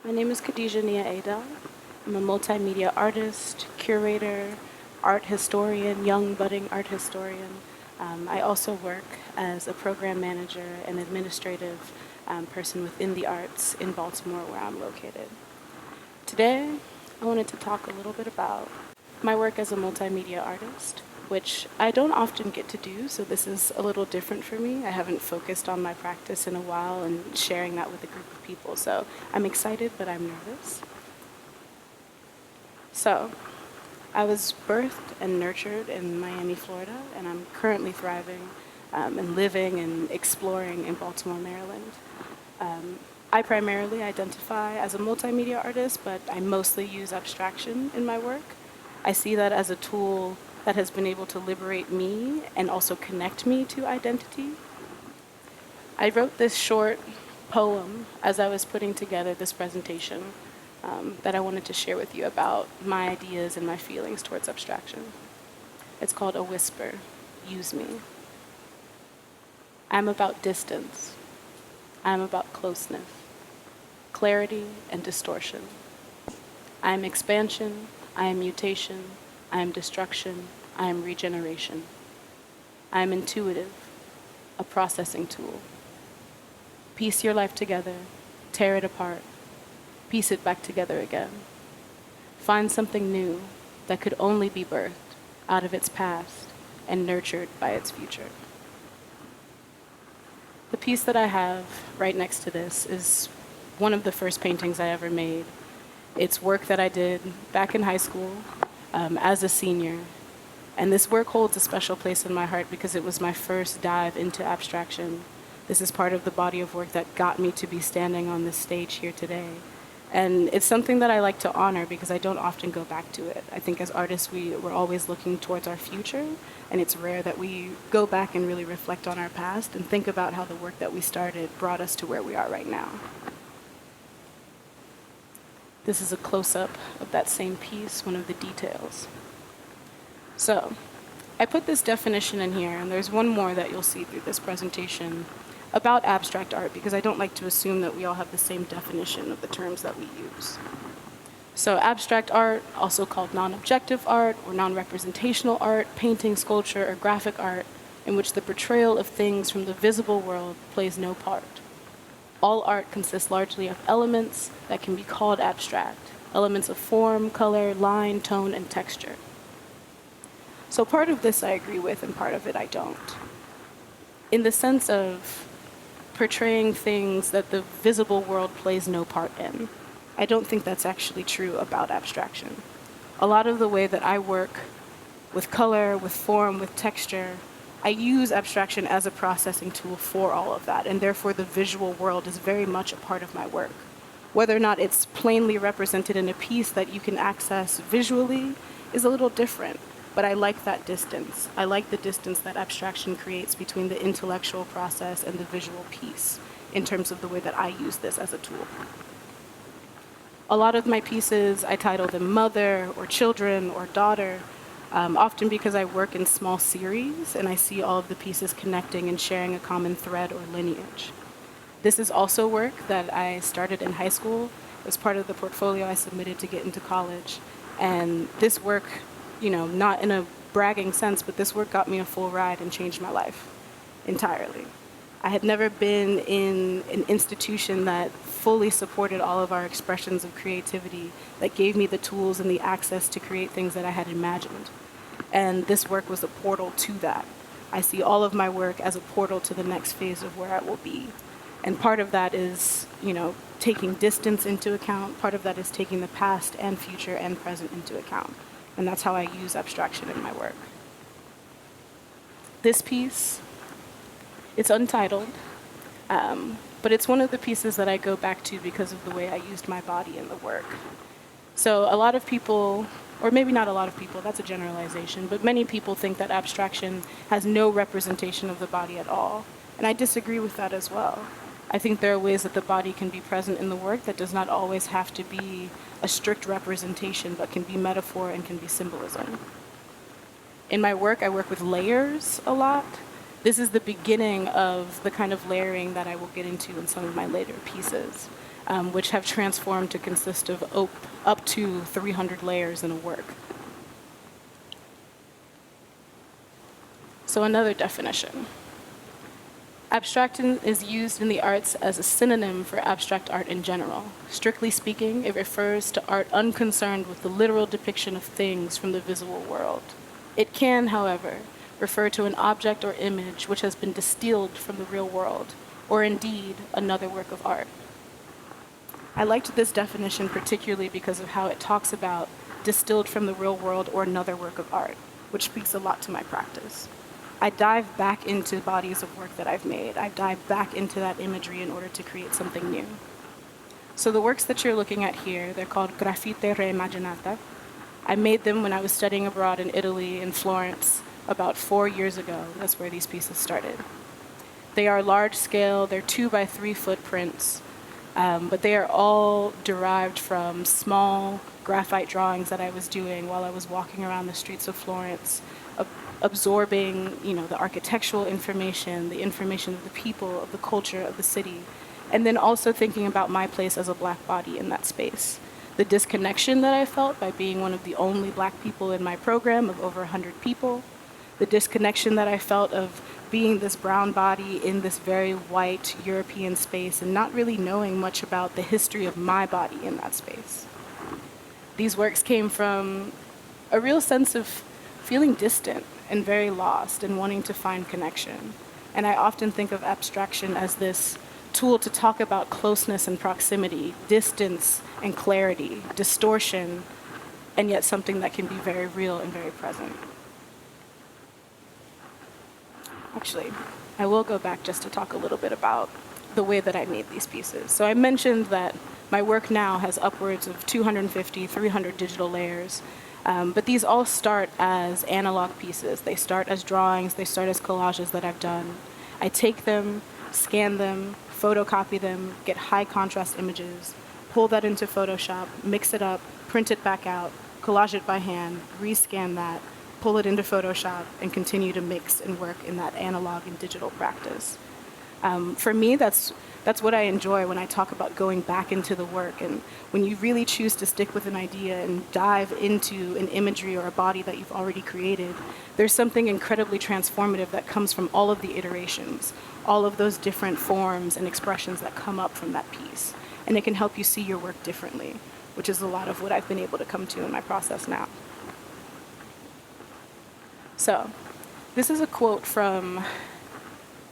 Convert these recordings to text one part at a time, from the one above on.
My name is Khadija Nia Adell. I'm a multimedia artist, curator, art historian, young budding art historian. I also work as a program manager and administrative person within the arts in Baltimore, where I'm located. Today, I wanted to talk a little bit about my work as a multimedia artist, which I don't often get to do, so this is a little different for me. I haven't focused on my practice in a while and sharing that with a group of people, so I'm excited, but I'm nervous. So, I was birthed and nurtured in Miami, Florida, and I'm currently thriving and living and exploring in Baltimore, Maryland. I primarily identify as a multimedia artist, but I mostly use abstraction in my work. I see that as a tool that has been able to liberate me and also connect me to identity. I wrote this short poem as I was putting together this presentation that I wanted to share with you about my ideas and my feelings towards abstraction. It's called A Whisper, Use Me. I'm about distance. I'm about closeness, clarity and distortion. I am expansion, I am mutation, I am destruction, I am regeneration. I am intuitive, a processing tool. Piece your life together, tear it apart, piece it back together again. Find something new that could only be birthed out of its past and nurtured by its future. The piece that I have right next to this is one of the first paintings I ever made. It's work that I did back in high school as a senior. And this work holds a special place in my heart because it was my first dive into abstraction. This is part of the body of work that got me to be standing on this stage here today. And it's something that I like to honor because I don't often go back to it. I think as artists, we're always looking towards our future, and it's rare that we go back and really reflect on our past and think about how the work that we started brought us to where we are right now. This is a close-up of that same piece, one of the details. So, I put this definition in here, and there's one more that you'll see through this presentation about abstract art, because I don't like to assume that we all have the same definition of the terms that we use. So abstract art, also called non-objective art or non-representational art, painting, sculpture, or graphic art, in which the portrayal of things from the visible world plays no part. All art consists largely of elements that can be called abstract, elements of form, color, line, tone, and texture. So part of this I agree with, and part of it I don't. In the sense of portraying things that the visible world plays no part in, I don't think that's actually true about abstraction. A lot of the way that I work with color, with form, with texture, I use abstraction as a processing tool for all of that, and therefore the visual world is very much a part of my work. Whether or not it's plainly represented in a piece that you can access visually is a little different. But I like that distance. I like the distance that abstraction creates between the intellectual process and the visual piece in terms of the way that I use this as a tool. A lot of my pieces, I title them Mother or Children or Daughter, often because I work in small series and I see all of the pieces connecting and sharing a common thread or lineage. This is also work that I started in high school as part of the portfolio I submitted to get into college. And this work, not in a bragging sense, but this work got me a full ride and changed my life entirely. I had never been in an institution that fully supported all of our expressions of creativity, that gave me the tools and the access to create things that I had imagined. And this work was a portal to that. I see all of my work as a portal to the next phase of where I will be. And part of that is, taking distance into account. Part of that is taking the past and future and present into account. And that's how I use abstraction in my work. This piece, it's untitled, but it's one of the pieces that I go back to because of the way I used my body in the work. So a lot of people, or maybe not a lot of people, that's a generalization, but many people think that abstraction has no representation of the body at all. And I disagree with that as well. I think there are ways that the body can be present in the work that does not always have to be a strict representation, but can be metaphor and can be symbolism. In my work, I work with layers a lot. This is the beginning of the kind of layering that I will get into in some of my later pieces. which have transformed to consist of up to 300 layers in a work. So another definition. Abstraction is used in the arts as a synonym for abstract art in general. Strictly speaking, it refers to art unconcerned with the literal depiction of things from the visual world. It can, however, refer to an object or image which has been distilled from the real world, or indeed another work of art. I liked this definition particularly because of how it talks about distilled from the real world or another work of art, which speaks a lot to my practice. I dive back into bodies of work that I've made. I dive back into that imagery in order to create something new. So the works that you're looking at here, they're called graffiti reimaginata. I made them when I was studying abroad in Italy, in Florence, about 4 years ago. That's where these pieces started. They are large scale, they're 2 by 3 foot prints, but they are all derived from small graphite drawings that I was doing while I was walking around the streets of Florence, absorbing, the architectural information, the information of the people, of the culture of the city, and then also thinking about my place as a Black body in that space. The disconnection that I felt by being one of the only Black people in my program of over 100 people, the disconnection that I felt of being this brown body in this very white European space and not really knowing much about the history of my body in that space. These works came from a real sense of feeling distant and very lost and wanting to find connection. And I often think of abstraction as this tool to talk about closeness and proximity, distance and clarity, distortion, and yet something that can be very real and very present. Actually, I will go back just to talk a little bit about the way that I made these pieces. So I mentioned that my work now has upwards of 250, 300 digital layers. But these all start as analog pieces. They start as drawings, they start as collages that I've done. I take them, scan them, photocopy them, get high contrast images, pull that into Photoshop, mix it up, print it back out, collage it by hand, rescan that, pull it into Photoshop, and continue to mix and work in that analog and digital practice. For me, that's what I enjoy when I talk about going back into the work, and when you really choose to stick with an idea and dive into an imagery or a body that you've already created, there's something incredibly transformative that comes from all of the iterations, all of those different forms and expressions that come up from that piece. And it can help you see your work differently, which is a lot of what I've been able to come to in my process now. So, this is a quote from,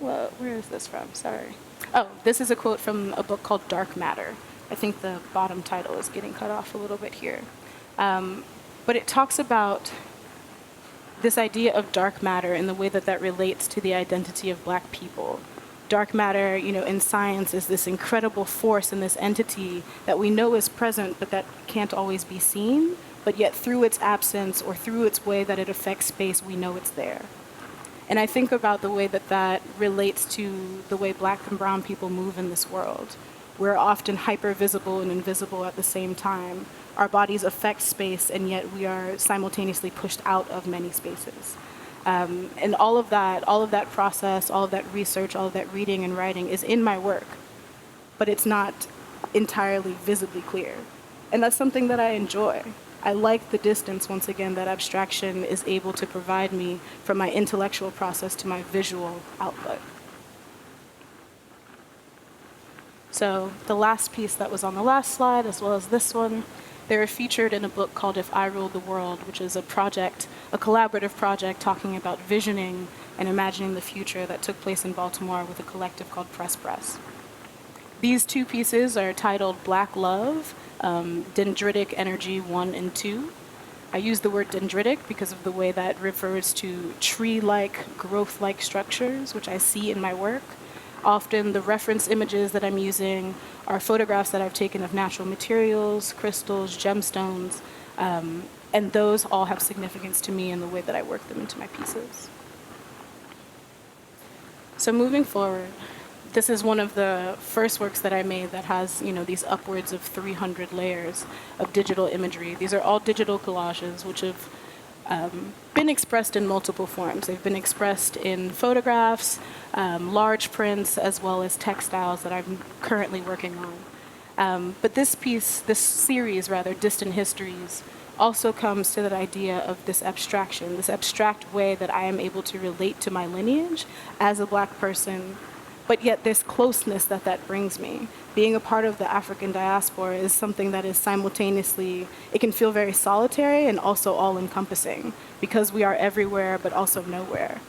well, where is this from? Sorry. Oh, this is a quote from a book called Dark Matter. I think the bottom title is getting cut off a little bit here. But it talks about this idea of dark matter and the way that that relates to the identity of Black people. Dark matter, in science is this incredible force and this entity that we know is present, but that can't always be seen, but yet through its absence or through its way that it affects space, we know it's there. And I think about the way that that relates to the way Black and brown people move in this world. We're often hyper-visible and invisible at the same time. Our bodies affect space, and yet we are simultaneously pushed out of many spaces. And all of that process, all of that research, all of that reading and writing is in my work, but it's not entirely visibly clear. And that's something that I enjoy. I like the distance, once again, that abstraction is able to provide me from my intellectual process to my visual output. So the last piece that was on the last slide, as well as this one, they were featured in a book called If I Ruled the World, which is a collaborative project talking about visioning and imagining the future that took place in Baltimore with a collective called Press. These 2 pieces are titled Black Love, Dendritic Energy 1 and 2. I use the word dendritic because of the way that refers to tree-like, growth-like structures, which I see in my work. Often the reference images that I'm using are photographs that I've taken of natural materials, crystals, gemstones, and those all have significance to me in the way that I work them into my pieces. So moving forward, this is one of the first works that I made that has, these upwards of 300 layers of digital imagery. These are all digital collages, which have been expressed in multiple forms. They've been expressed in photographs, large prints, as well as textiles that I'm currently working But this piece, this series rather, Distant Histories, also comes to that idea of this abstraction, this abstract way that I am able to relate to my lineage as a Black person, but yet this closeness that that brings me. Being a part of the African diaspora is something that is simultaneously, it can feel very solitary and also all-encompassing, because we are everywhere but also nowhere.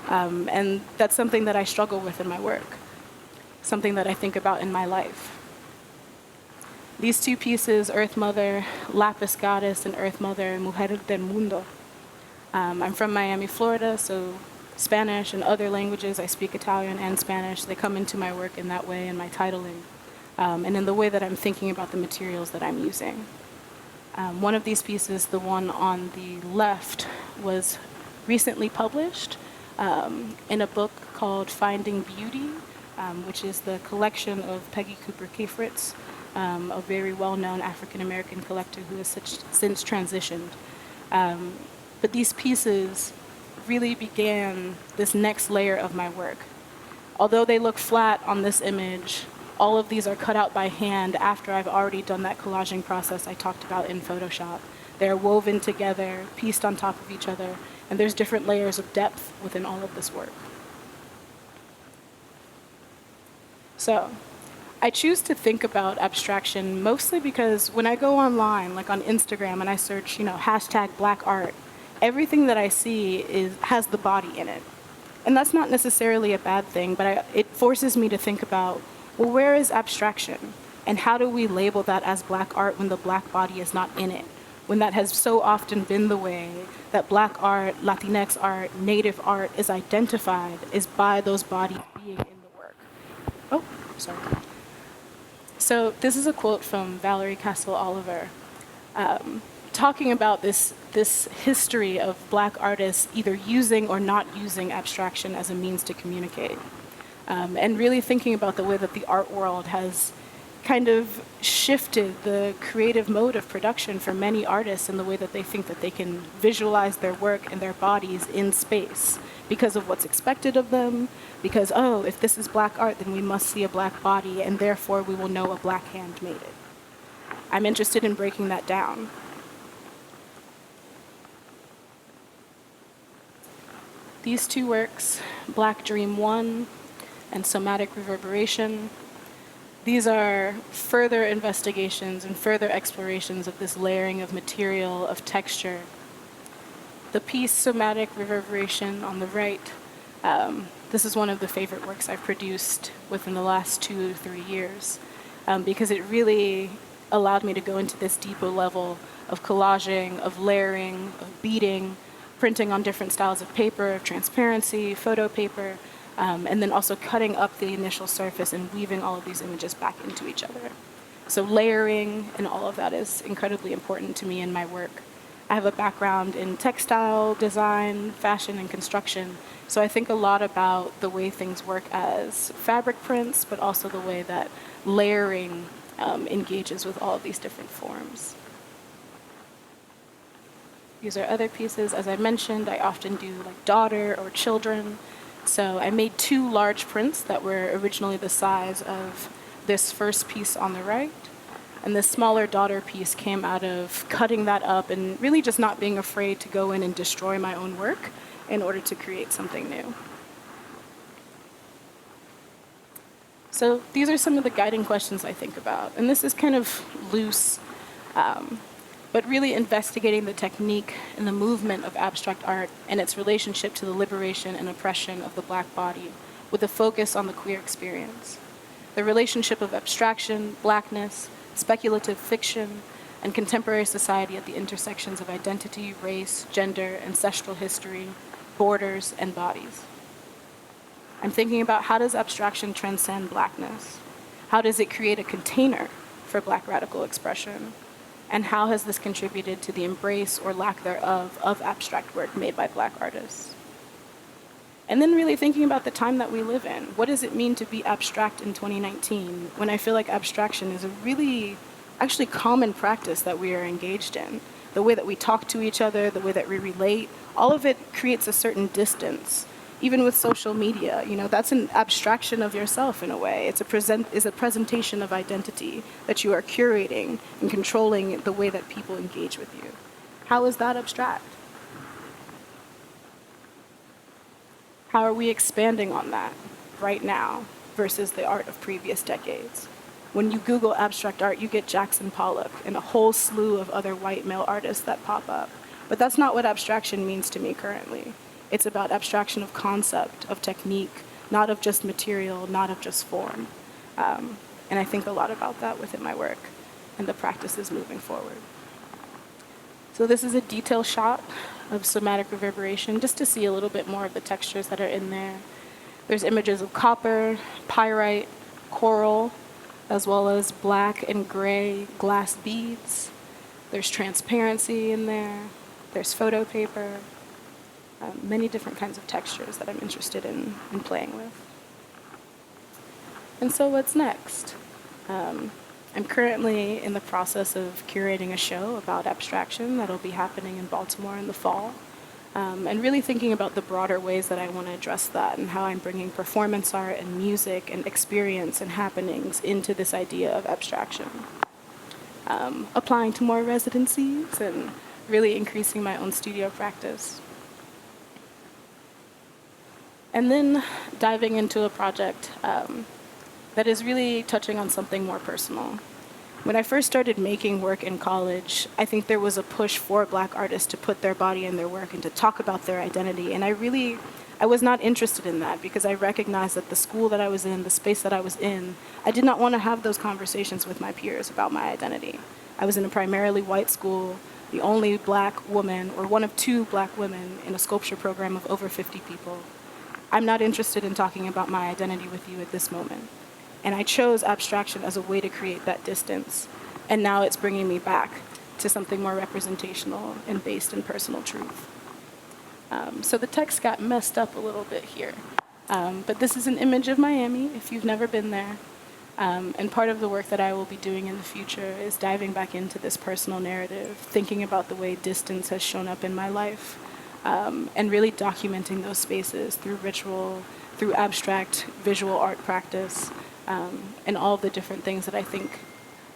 And that's something that I struggle with in my work, something that I think about in my life. These two pieces, Earth Mother, Lapis Goddess, and Earth Mother, Mujer del Mundo. I'm from Miami, Florida, so Spanish and other languages, I speak Italian and Spanish. They come into my work in that way, in my titling, and in the way that I'm thinking about the materials that I'm using. One of these pieces, the one on the left, was recently published in a book called Finding Beauty, which is the collection of Peggy Cooper Kefritz, a very well-known African-American collector who has since transitioned. But these pieces really began this next layer of my work. Although they look flat on this image, all of these are cut out by hand after I've already done that collaging process I talked about in Photoshop. They're woven together, pieced on top of each other, and there's different layers of depth within all of this work. So, I choose to think about abstraction mostly because when I go online, like on Instagram, and I search, hashtag Black art, everything that I see has the body in it. And that's not necessarily a bad thing, but it forces me to think about, well, where is abstraction? And how do we label that as Black art when the Black body is not in it? When that has so often been the way that Black art, Latinx art, Native art is identified is by those bodies being in the work. Oh, sorry. So this is a quote from Valerie Castle-Oliver, talking about this history of Black artists either using or not using abstraction as a means to communicate, and really thinking about the way that the art world has kind of shifted the creative mode of production for many artists in the way that they think that they can visualize their work and their bodies in space because of what's expected of them, because, oh, if this is Black art, then we must see a Black body, and therefore we will know a Black hand made it. I'm interested in breaking that down. These two works, Black Dream 1 and Somatic Reverberation, these are further investigations and further explorations of this layering of material, of texture. The piece Somatic Reverberation on the right, this is one of the favorite works I've produced within the last 2 to 3 years, because it really allowed me to go into this deeper level of collaging, of layering, of beading, printing on different styles of paper, of transparency, photo paper, and then also cutting up the initial surface and weaving all of these images back into each other. So layering and all of that is incredibly important to me in my work. I have a background in textile design, fashion, and construction, so I think a lot about the way things work as fabric prints, but also the way that layering engages with all of these different forms. These are other pieces. As I mentioned, I often do like daughter or children. So I made 2 large prints that were originally the size of this first piece on the right. And this smaller daughter piece came out of cutting that up and really just not being afraid to go in and destroy my own work in order to create something new. So these are some of the guiding questions I think about. And this is kind of loose, but really investigating the technique and the movement of abstract art and its relationship to the liberation and oppression of the Black body, with a focus on the queer experience. The relationship of abstraction, Blackness, speculative fiction, and contemporary society at the intersections of identity, race, gender, ancestral history, borders, and bodies. I'm thinking about, how does abstraction transcend Blackness? How does it create a container for Black radical expression? And how has this contributed to the embrace or lack thereof of abstract work made by Black artists? And then really thinking about the time that we live in. What does it mean to be abstract in 2019 when I feel like abstraction is a really actually common practice that we are engaged in? The way that we talk to each other, the way that we relate, all of it creates a certain distance Even with social media, that's an abstraction of yourself in a way. It's a presentation of identity that you are curating and controlling the way that people engage with you. How is that abstract? How are we expanding on that right now versus the art of previous decades? When you Google abstract art, you get Jackson Pollock and a whole slew of other white male artists that pop up. But that's not what abstraction means to me currently. It's about abstraction of concept, of technique, not of just material, not of just form. And I think a lot about that within my work and the practices moving forward. So this is a detail shot of somatic reverberation, just to see a little bit more of the textures that are in there. There's images of copper, pyrite, coral, as well as black and gray glass beads. There's transparency in there. There's photo paper. Many different kinds of textures that I'm interested in playing with. And so what's next? I'm currently in the process of curating a show about abstraction that'll be happening in Baltimore in the fall, and really thinking about the broader ways that I want to address that and how I'm bringing performance art and music and experience and happenings into this idea of abstraction. Applying to more residencies and really increasing my own studio practice. And then diving into a project that is really touching on something more personal. When I first started making work in college, I think there was a push for Black artists to put their body in their work and to talk about their identity. And I was not interested in that because I recognized that the school that I was in, the space that I was in, I did not want to have those conversations with my peers about my identity. I was in a primarily white school, the only Black woman, or one of 2 Black women in a sculpture program of over 50 people. I'm not interested in talking about my identity with you at this moment. And I chose abstraction as a way to create that distance. And now it's bringing me back to something more representational and based in personal truth. So the text got messed up a little bit here. But this is an image of Miami, if you've never been there. And part of the work that I will be doing in the future is diving back into this personal narrative, thinking about the way distance has shown up in my life, and really documenting those spaces through ritual, through abstract visual art practice, and all the different things that I think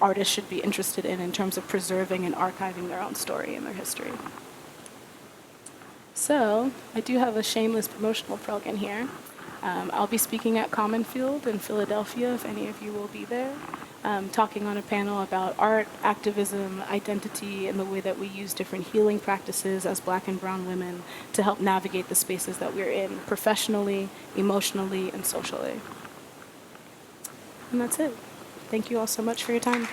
artists should be interested in terms of preserving and archiving their own story and their history. So I do have a shameless promotional plug in here. I'll be speaking at Common Field in Philadelphia, if any of you will be there, talking on a panel about art, activism, identity, and the way that we use different healing practices as Black and brown women to help navigate the spaces that we're in professionally, emotionally, and socially. And that's it. Thank you all so much for your time.